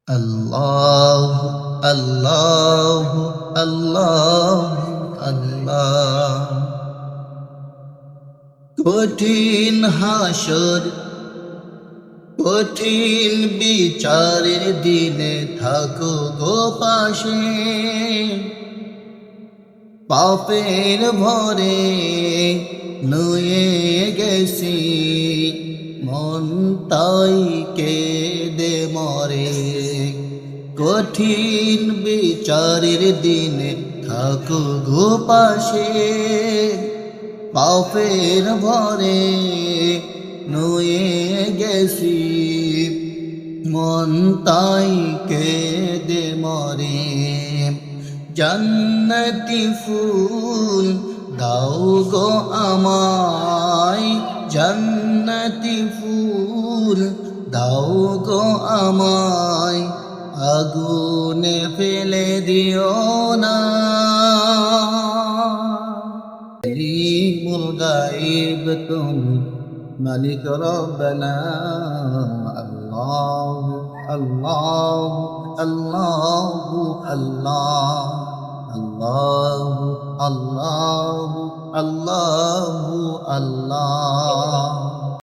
আল্লাহ আল্লাহ আল্লাহ আল্লাহ। কঠিন হাসর কঠিন বিচারের দিনে থাকো গো পাশে, পাপের ভরে নুয়ে গেছি মন তাই কেঁদে মরে। কঠিন বিচারের দিনে থাকো গো পাশে, পাপের ভরে নুয়ে গেছি মন তাই কেঁদে মরে। জান্নতি ফুল দাও গো আমায়, জান্নতি ফুল দাও গো আমায়, আগুনে ফেলে দিও না। আলিমুল গায়ব তুমি মালিক রব্বানা। আল্লাহ আল্লাহ আল্লাহ আল্লাহ আল্লাহ আল্লাহ আল্লাহ আল্লাহ।